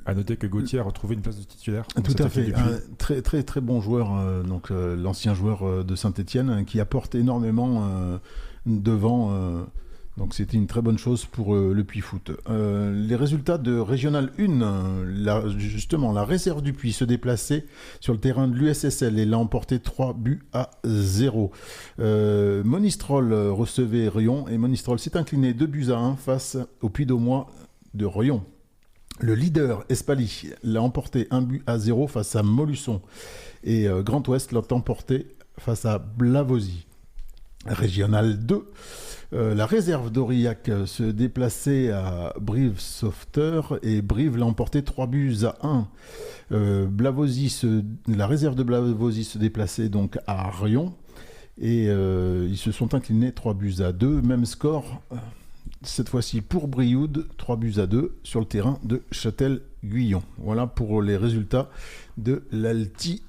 À noter que Gauthier a retrouvé une place de titulaire. Tout à fait, un très très très bon joueur, l'ancien joueur de Saint-Étienne, qui apporte énormément devant. Donc c'était une très bonne chose pour le Puy-Foot. Les résultats de Régional 1, justement la réserve du Puy se déplaçait sur le terrain de l'USSL et l'a emporté 3-0. Monistrol recevait Rion et Monistrol s'est incliné 2-1 face au Puy-d'Aumois de Rion. Le leader Espali l'a emporté 1-0 face à Molusson et Grand Ouest l'a emporté face à Blavozy. Régional 2. La réserve d'Aurillac se déplaçait à Brive-Sauveter et Brive l'a emporté 3-1. La réserve de Blavozy se déplaçait donc à Rion et ils se sont inclinés 3-2. Même score, cette fois-ci pour Brioude, 3-2 sur le terrain de Châtel-Guyon. Voilà pour les résultats de l'Alti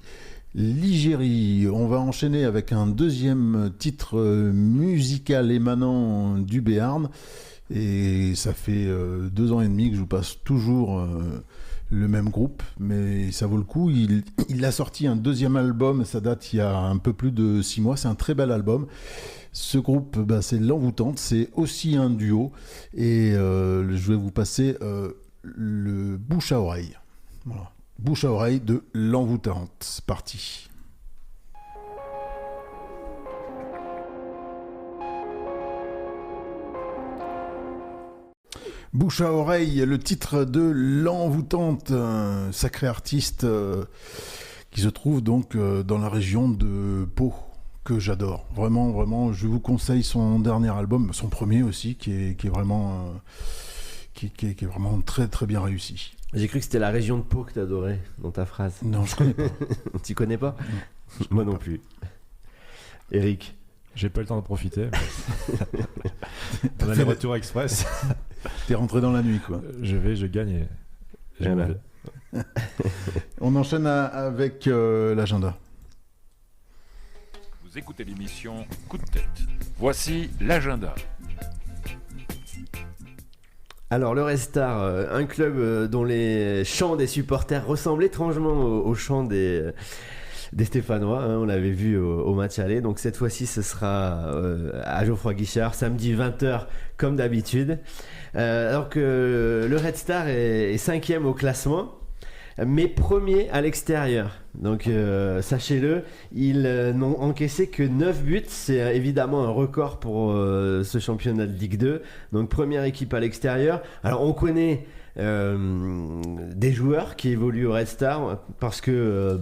Ligérie. On va enchaîner avec un 2e titre musical émanant du Béarn. Et ça fait 2 ans et demi que je vous passe toujours le même groupe, mais ça vaut le coup. Il a sorti un 2e album, ça date il y a un peu plus de 6 mois. C'est un très bel album. Ce groupe, c'est l'Envoûtante, c'est aussi un duo. Et je vais vous passer le bouche à oreille. Voilà. Bouche à oreille de l'Envoûtante. C'est parti. Bouche à oreille, le titre de L'Envoûtante, un sacré artiste qui se trouve donc dans la région de Pau, que j'adore. Vraiment, vraiment, je vous conseille son dernier album, son premier aussi, qui est vraiment, qui est vraiment très très bien réussi. J'ai cru que c'était la région de Pau que t'adorais dans ta phrase. Non, je connais pas. Tu connais pas? Non, Moi non plus. Eric. J'ai pas eu le temps de profiter. On a les retours express. T'es rentré dans la nuit, quoi. Je gagne et je m'en Voilà. vais. On enchaîne avec l'agenda. Vous écoutez l'émission Coup de tête. Voici l'agenda. Alors le Red Star, un club dont les chants des supporters ressemblent étrangement aux chants des Stéphanois, hein, on l'avait vu au match aller. Donc cette fois-ci ce sera à Geoffroy Guichard, samedi 20h comme d'habitude. Alors que le Red Star est 5e au classement, mais premier à l'extérieur. Donc sachez-le, ils n'ont encaissé que 9 buts. C'est évidemment un record pour ce championnat de Ligue 2. Donc première équipe à l'extérieur. Alors on connaît des joueurs qui évoluent au Red Star parce que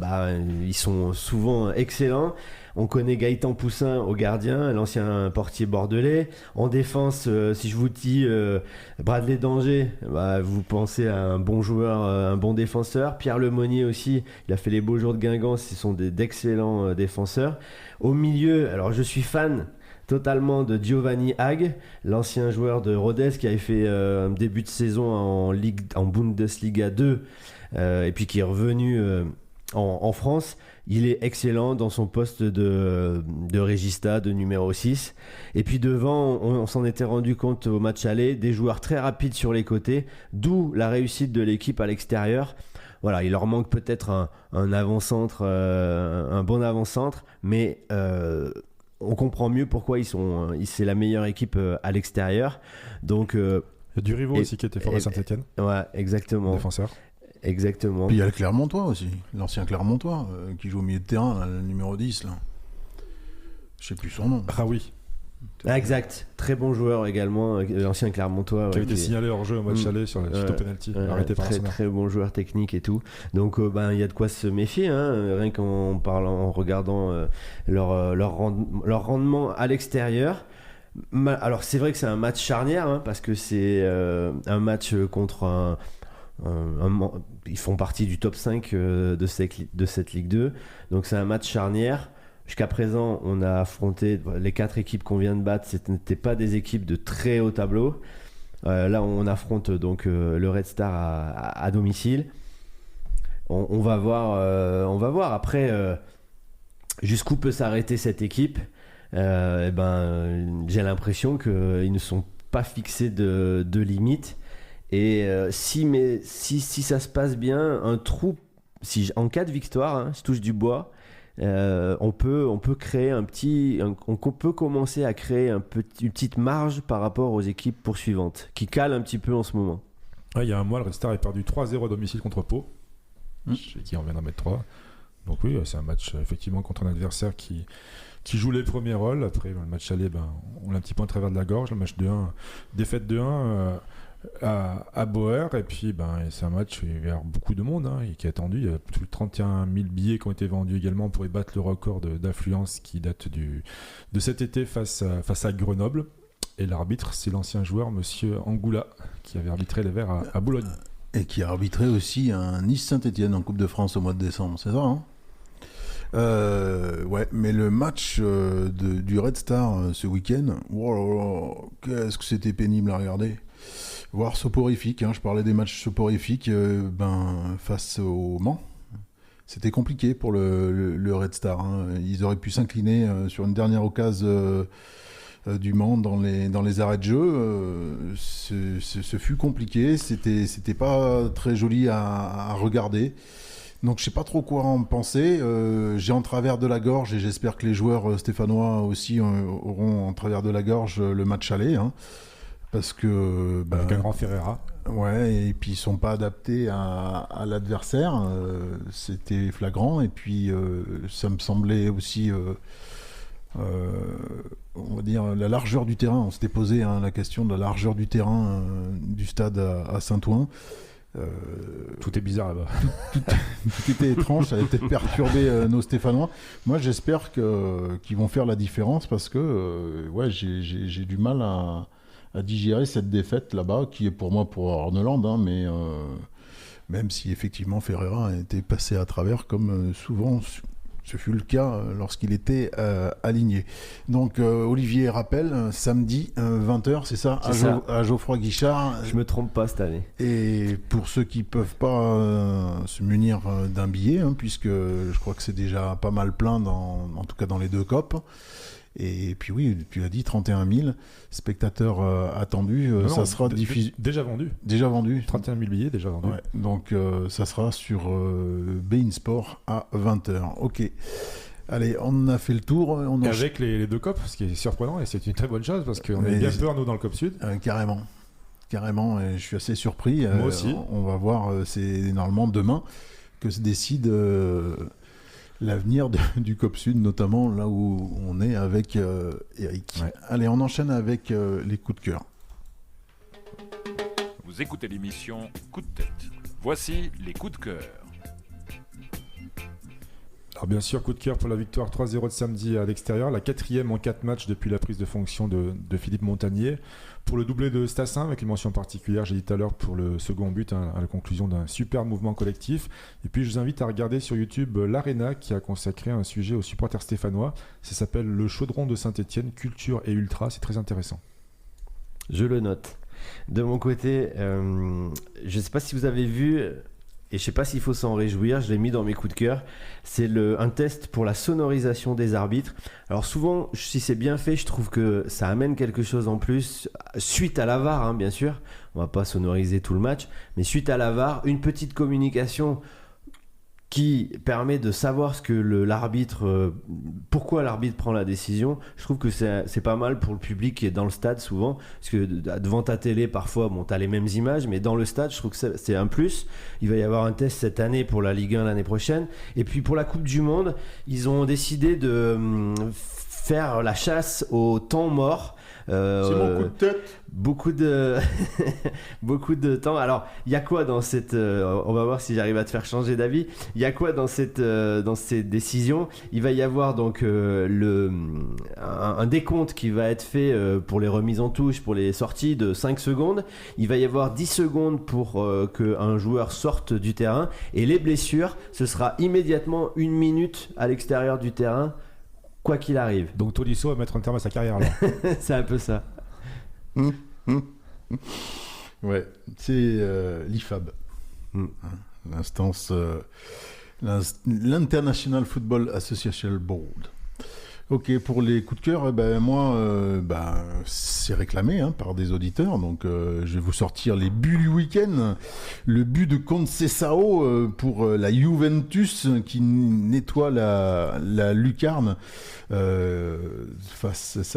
ils sont souvent excellents. On connaît Gaëtan Poussin au gardien, l'ancien portier bordelais. En défense, si je vous dis Bradley Danger, vous pensez à un bon joueur, un bon défenseur. Pierre Lemonnier aussi, il a fait les beaux jours de Guingamp, ce sont d'excellents défenseurs. Au milieu, alors je suis fan totalement de Giovanni Hag, l'ancien joueur de Rodez qui avait fait un début de saison en Bundesliga 2 et puis qui est revenu en France. Il est excellent dans son poste de régista, de numéro 6. Et puis devant, on s'en était rendu compte au match aller, des joueurs très rapides sur les côtés, d'où la réussite de l'équipe à l'extérieur. Voilà, il leur manque peut-être un avant-centre, un bon avant-centre, mais on comprend mieux pourquoi c'est la meilleure équipe à l'extérieur. Donc, Il y a du Rivaux aussi qui était fort à Saint-Etienne, ouais, exactement. défenseur. Exactement. Puis il y a le Clermontois aussi, l'ancien Clermontois, qui joue au milieu de terrain, là, le numéro 10. Là. Je sais plus son nom. Ah oui, Ah, exact. Très bon joueur également, l'ancien Clermontois. qui avait été signalé hors jeu au match aller sur le penalty, arrêté par très, Arsenal. très bon joueur technique et tout. Donc il y a de quoi se méfier, hein, rien en regardant leur rendement à l'extérieur. Alors c'est vrai que c'est un match charnière, hein, parce que c'est un match contre ils font partie du top 5 de cette Ligue 2. Donc c'est un match charnière. Jusqu'à présent, on a affronté les 4 équipes qu'on vient de battre. Ce n'étaient pas des équipes de très haut tableau. Là, on affronte donc le Red Star à domicile. On va voir après jusqu'où peut s'arrêter cette équipe. J'ai l'impression qu'ils ne sont pas fixés de limite. Et si ça se passe bien, en cas de victoire, hein, je touche du bois, on peut créer on peut commencer à créer une petite marge par rapport aux équipes poursuivantes, qui calent un petit peu en ce moment. Il y a un mois, le Red Star est perdu 3-0 à domicile contre Pau. Qui en vient d'en mettre 3. Donc oui, c'est un match effectivement contre un adversaire qui joue les premiers rôles. Après, le match aller, on l'a un petit peu en travers de la gorge. Le match 2-1, défaite 2-1 à Bauer. Et puis, c'est un match où il va y avoir beaucoup de monde, hein, qui est attendu. Il y a plus de 31 000 billets qui ont été vendus également pour y battre le record d'affluence qui date de cet été face à Grenoble. Et l'arbitre, c'est l'ancien joueur, monsieur Angoula, qui avait arbitré les Verts à Boulogne. Et qui a arbitré aussi un Nice-Saint-Etienne en Coupe de France au mois de décembre, c'est ça, hein? Ouais, mais le match du Red Star ce week-end, qu'est-ce que c'était pénible à regarder. Voire soporifique, hein, je parlais des matchs soporifiques face au Mans. C'était compliqué pour le Red Star. Hein. Ils auraient pu s'incliner sur une dernière occasion du Mans dans les arrêts de jeu. Ce fut compliqué, c'était pas très joli à regarder. Donc je sais pas trop quoi en penser. J'ai en travers de la gorge, et j'espère que les joueurs stéphanois aussi auront en travers de la gorge le match aller, hein, parce que avec un grand Ferreira. Ouais, et puis ils sont pas adaptés à l'adversaire. C'était flagrant, et puis ça me semblait aussi on va dire, la largeur du terrain. On s'était posé la question de la largeur du terrain du stade à Saint-Ouen. Tout est bizarre là-bas. Tout était étrange, ça allait peut-être perturber nos Stéphanois. Moi, j'espère qu'ils vont faire la différence parce que j'ai du mal à digérer cette défaite là-bas, qui est pour moi pour Orneland, hein, mais même si effectivement Ferreira était passé à travers, comme souvent ce fut le cas lorsqu'il était aligné. Donc Olivier rappelle, samedi 20h, c'est ça, à Geoffroy Guichard. Je me trompe pas cette année. Et pour ceux qui peuvent pas se munir d'un billet, hein, puisque je crois que c'est déjà pas mal plein, en tout cas dans les deux copes. Et puis oui, tu l'as dit, 31 000 spectateurs attendus. Ça sera diffusé. Déjà vendu. Déjà vendu. 31 000 billets déjà vendus. Ouais, donc ça sera sur beIN Sport à 20h. Ok. Allez, on a fait le tour. Avec les deux copes, ce qui est surprenant, et c'est une très bonne chose parce qu'on avait bien peur, nous, dans le COP Sud. Carrément, et je suis assez surpris. Moi aussi. On va voir, c'est normalement demain que se décide l'avenir du COP Sud, notamment là où on est avec Eric. Ouais. Allez, on enchaîne avec les coups de cœur. Vous écoutez l'émission Coup de tête. Voici les coups de cœur. Alors bien sûr, coup de cœur pour la victoire 3-0 de samedi à l'extérieur, la 4e en 4 matchs depuis la prise de fonction de Philippe Montagnier. Pour le doublé de Stassin, avec une mention particulière, j'ai dit tout à l'heure, pour le second but, à la conclusion d'un super mouvement collectif. Et puis je vous invite à regarder sur YouTube l'Arena, qui a consacré un sujet aux supporters stéphanois. Ça s'appelle Le Chaudron de Saint-Étienne, Culture et Ultra. C'est très intéressant. Je le note. De mon côté, je ne sais pas si vous avez vu... Et je ne sais pas s'il faut s'en réjouir, je l'ai mis dans mes coups de cœur. C'est un test pour la sonorisation des arbitres. Alors souvent, si c'est bien fait, je trouve que ça amène quelque chose en plus. Suite à la VAR, hein, bien sûr, on ne va pas sonoriser tout le match, mais suite à la VAR, une petite communication qui permet de savoir ce que l'arbitre, pourquoi l'arbitre prend la décision. Je trouve que c'est pas mal pour le public qui est dans le stade souvent, parce que devant ta télé parfois, bon, t'as les mêmes images, mais dans le stade, je trouve que c'est un plus. Il va y avoir un test cette année pour la Ligue 1 l'année prochaine, et puis pour la Coupe du Monde, ils ont décidé de faire la chasse au temps mort. C'est mon coup de tête. Beaucoup de temps. Alors, il y a quoi dans cette... on va voir si j'arrive à te faire changer d'avis. Il y a quoi dans cette décision ? Il va y avoir donc un décompte qui va être fait pour les remises en touche, pour les sorties de 5 secondes. Il va y avoir 10 secondes pour qu'un joueur sorte du terrain. Et les blessures, ce sera immédiatement 1 minute à l'extérieur du terrain, quoi qu'il arrive. Donc Tolisso va mettre un terme à sa carrière là. C'est un peu ça. Ouais, c'est l'IFAB, l'instance, l'International Football Association Board. Ok, pour les coups de cœur, moi, c'est réclamé par des auditeurs, donc je vais vous sortir les buts du week-end. Le but de Conceição pour la Juventus qui nettoie la lucarne.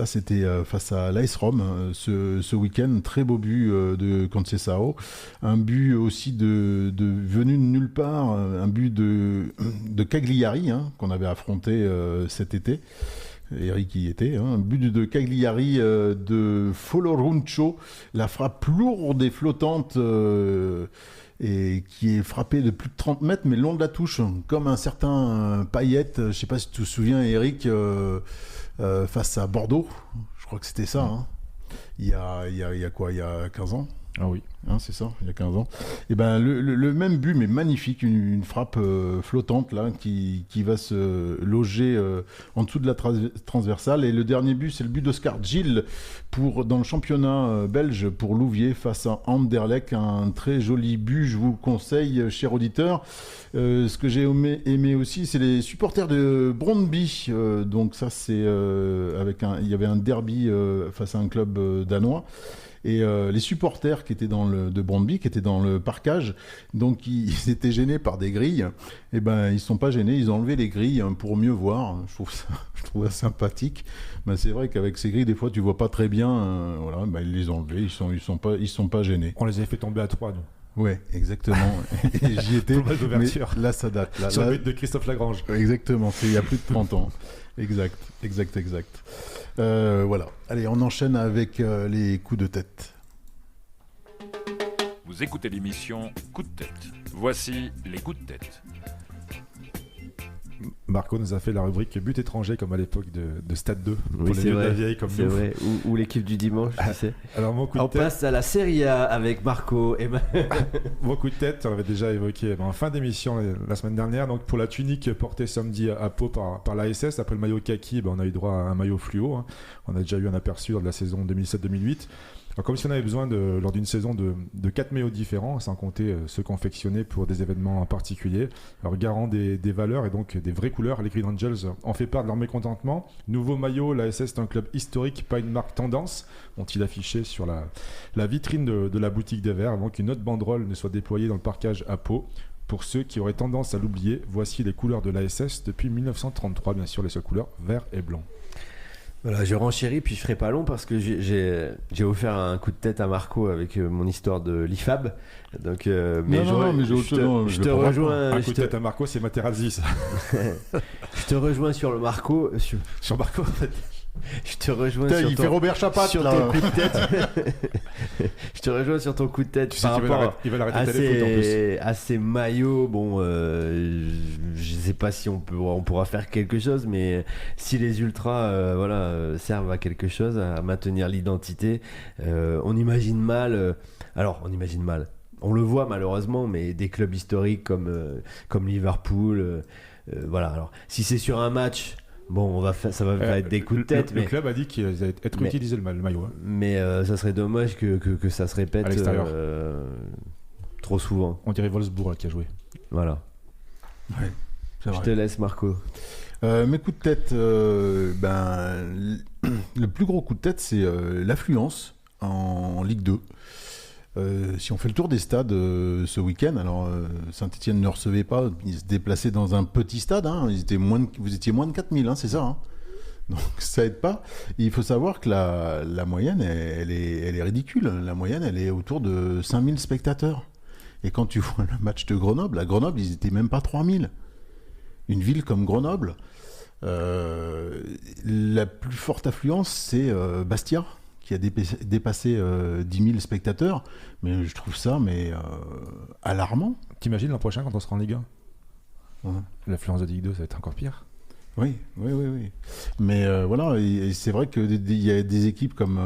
C'était face à l'AS Rome ce week-end. Très beau but de Conceição. Un but aussi de venu de nulle part, un but de Cagliari qu'on avait affronté cet été. Eric y était, un but de Cagliari de Foloruncho, la frappe lourde et flottante et qui est frappée de plus de 30 mètres mais long de la touche, comme un certain Payet, je ne sais pas si tu te souviens Eric, face à Bordeaux, je crois que c'était ça, il y a 15 ans. Ah oui. C'est ça, il y a 15 ans. Et le même but, mais magnifique, une frappe flottante là, qui va se loger en dessous de la transversale. Et le dernier but, c'est le but d'Oscar Gilles dans le championnat belge pour Louviers face à Anderlecht. Un très joli but, je vous le conseille, cher auditeur. Ce que j'ai aimé aussi, c'est les supporters de Brøndby. Donc ça, c'est il y avait un derby face à un club danois. Et les supporters qui étaient de Brøndby, qui étaient dans le parcage, donc ils étaient gênés par des grilles. Et ils sont pas gênés, ils ont enlevé les grilles pour mieux voir. Je trouve ça sympathique. C'est vrai qu'avec ces grilles, des fois, tu vois pas très bien. Ils les ont enlevées, ils sont pas gênés. On les avait fait tomber à 3, nous. Ouais, exactement. Et j'y étais. Pour le match d'ouverture. Mais là, ça date. Là, Sur le but de Christophe Lagrange. Exactement, c'est il y a plus de 30 ans. Exact. Voilà. Allez, on enchaîne avec les coups de tête. Vous écoutez l'émission Coup de tête. Voici les coups de tête. Marco nous a fait la rubrique but étranger comme à l'époque de Stade 2 pour Oui, les c'est vieux de vrai. la vieille comme C'est nous. vrai. Ou l'équipe du dimanche, tu sais. Alors mon coup de On tête, passe à la Serie A avec Marco et mon coup de tête, on l'avait déjà évoqué en fin d'émission la semaine dernière. Donc pour la tunique portée samedi à Pau par l'ASS, après le maillot kaki, on a eu droit à un maillot fluo. Hein. On a déjà eu un aperçu lors de la saison 2007-2008. Alors, comme si on avait besoin lors d'une saison de 4 maillots différents, sans compter ceux confectionnés pour des événements en particulier. Alors, garant des valeurs et donc des vraies couleurs, les Green Angels en fait part de leur mécontentement. Nouveau maillot, l'ASS est un club historique, pas une marque tendance, ont-ils affiché sur la vitrine de la boutique des Verts avant qu'une autre banderole ne soit déployée dans le parquage à Pau. Pour ceux qui auraient tendance à l'oublier, voici les couleurs de l'ASS depuis 1933, bien sûr, les seules couleurs vert et blanc. Voilà, je renchéris, puis je ferai pas long parce que j'ai offert un coup de tête à Marco avec mon histoire de l'IFAB. Donc, je te rejoins. Un coup de tête à Marco, c'est Materazzi, ça. Je te rejoins sur le Marco. Sur Marco, en fait. Je te rejoins Putain, sur il ton, fait Robert Chapat sur là. ton coup de tête. Je te rejoins sur ton coup de tête Tu sais par qu'il rapport va l'arrêter téléfoot en plus. à ces maillots. Bon, je sais pas si on pourra faire quelque chose, mais si les ultras servent à quelque chose, à maintenir l'identité, on imagine mal. On imagine mal. On le voit malheureusement, mais des clubs historiques comme Liverpool, voilà. Alors, si c'est sur un match. Bon, ça va être des coups de tête. Le club a dit qu'il allait être utilisé le maillot. Hein. Mais ça serait dommage que ça se répète trop souvent. On dirait Wolfsburg là, qui a joué. Voilà. Ouais, c'est vrai. Je te laisse, Marco. Mes coups de tête, le plus gros coup de tête, c'est l'affluence en Ligue 2. Si on fait le tour des stades ce week-end, alors Saint-Etienne ne recevait pas, ils se déplaçaient dans un petit stade, hein, vous étiez moins de 4000, hein, c'est ça, hein. Donc ça aide pas. Et il faut savoir que la moyenne, elle est ridicule. La moyenne, elle est autour de 5000 spectateurs. Et quand tu vois le match de Grenoble, à Grenoble, ils étaient même pas 3000. Une ville comme Grenoble, la plus forte affluence, c'est Bastia, qui a dépassé 10 000 spectateurs. Mais je trouve ça alarmant. T'imagines l'an prochain quand on sera en Ligue 1 Ouais. L'affluence de Ligue 2, ça va être encore pire. Oui. Mais voilà, et c'est vrai qu'il y a des équipes comme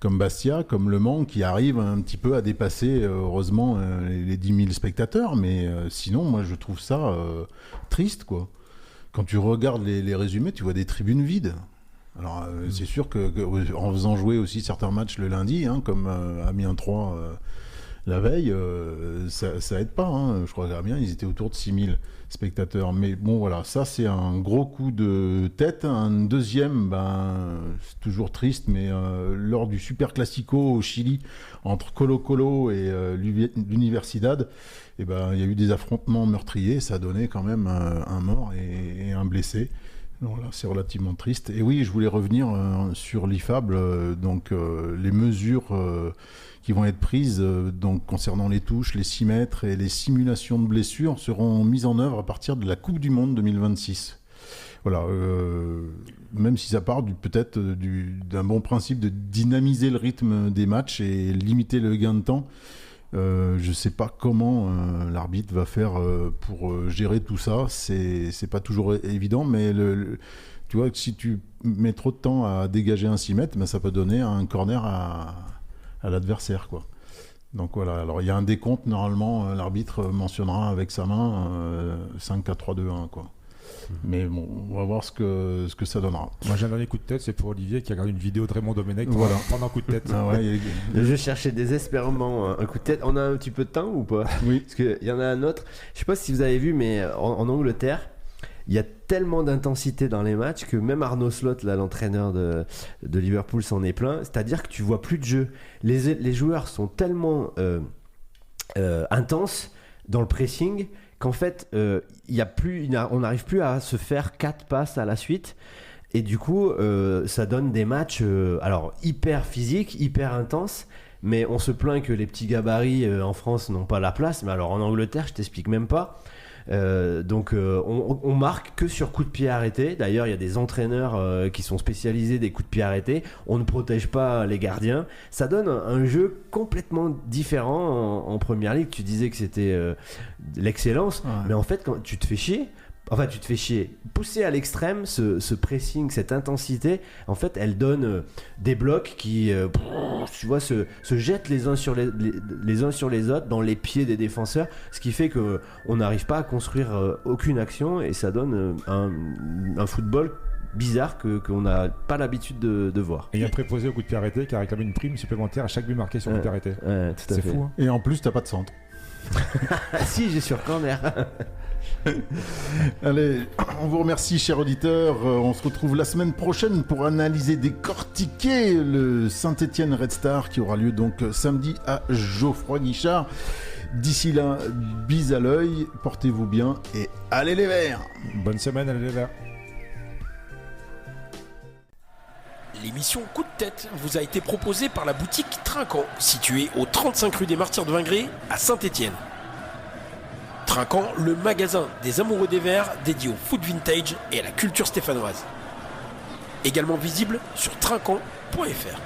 Bastia, comme Le Mans, qui arrivent un petit peu à dépasser, heureusement, les 10 000 spectateurs. Mais sinon, moi, je trouve ça triste, quoi. Quand tu regardes les résumés, tu vois des tribunes vides. Alors, c'est sûr en faisant jouer aussi certains matchs le lundi, hein, comme Amiens 3 la veille, ça aide pas. Hein. Je crois qu'Amiens, ils étaient autour de 6000 spectateurs. Mais bon, voilà, ça, c'est un gros coup de tête. Un deuxième, c'est toujours triste, mais lors du Super Classico au Chili, entre Colo-Colo et l'Universidad, il y a eu des affrontements meurtriers. Ça a donné quand même un mort et un blessé. Non, là, c'est relativement triste. Et oui, je voulais revenir sur l'IFAB, les mesures qui vont être prises concernant les touches, les 6 mètres et les simulations de blessures seront mises en œuvre à partir de la Coupe du Monde 2026. Voilà, même si ça part peut-être d'un bon principe de dynamiser le rythme des matchs et limiter le gain de temps. Je ne sais pas comment l'arbitre va faire pour gérer tout ça. C'est pas toujours évident, mais tu vois, si tu mets trop de temps à dégager un 6 mètres, ça peut donner un corner à l'adversaire, quoi. Donc voilà, alors il y a un décompte, normalement, l'arbitre mentionnera avec sa main 5, 4, 3, 2, 1, quoi. Mais bon, on va voir ce que ça donnera. Moi, j'ai un dernier coup de tête, c'est pour Olivier qui a regardé une vidéo de Raymond Domenech pendant un coup de tête. Ah ouais, Je cherchais désespérément un coup de tête. On a un petit peu de temps ou pas? Oui. Parce qu'il y en a un autre. Je sais pas si vous avez vu, mais en Angleterre, il y a tellement d'intensité dans les matchs que même Arnaud Slot, là, l'entraîneur de Liverpool, s'en est plaint. C'est-à-dire que tu vois plus de jeu. Les joueurs sont tellement intenses dans le pressing qu'en fait, on n'arrive plus à se faire 4 passes à la suite. Et du coup, ça donne des matchs hyper physiques, hyper intenses. mais on se plaint que les petits gabarits en France n'ont pas la place. Mais alors en Angleterre, je t'explique même pas. Donc on marque que sur coups de pied arrêtés. D'ailleurs, il y a des entraîneurs qui sont spécialisés des coups de pied arrêtés. On ne protège pas les gardiens. Ça donne un jeu complètement différent en Première Ligue. Tu disais que c'était l'excellence, mais en fait, quand tu te fais chier. Enfin, tu te fais chier. Pousser à l'extrême, ce pressing, cette intensité, en fait, elle donne des blocs qui, tu vois, se jettent les uns sur les uns sur les autres dans les pieds des défenseurs, ce qui fait que on n'arrive pas à construire aucune action et ça donne un football bizarre qu'on n'a pas l'habitude de voir. Et il y a un préposé au coup de pied arrêté qui a réclamé une prime supplémentaire à chaque but marqué sur coup de pied arrêté. Tout à C'est fait. fou, hein. Et en plus, t'as pas de centre. Ah si, j'ai sur corner. Allez, on vous remercie, chers auditeurs. On se retrouve la semaine prochaine pour analyser, décortiquer le Saint-Étienne Red Star qui aura lieu donc samedi à Geoffroy Guichard. D'ici là, bise à l'œil, portez-vous bien et allez les Verts! Bonne semaine, allez les Verts. L'émission Coup de tête vous a été proposée par la boutique Trinquant, située au 35 rue des Martyrs de Vingré à Saint-Étienne. Trinquant, le magasin des amoureux des Verts dédié au foot vintage et à la culture stéphanoise. Également visible sur trinquant.fr.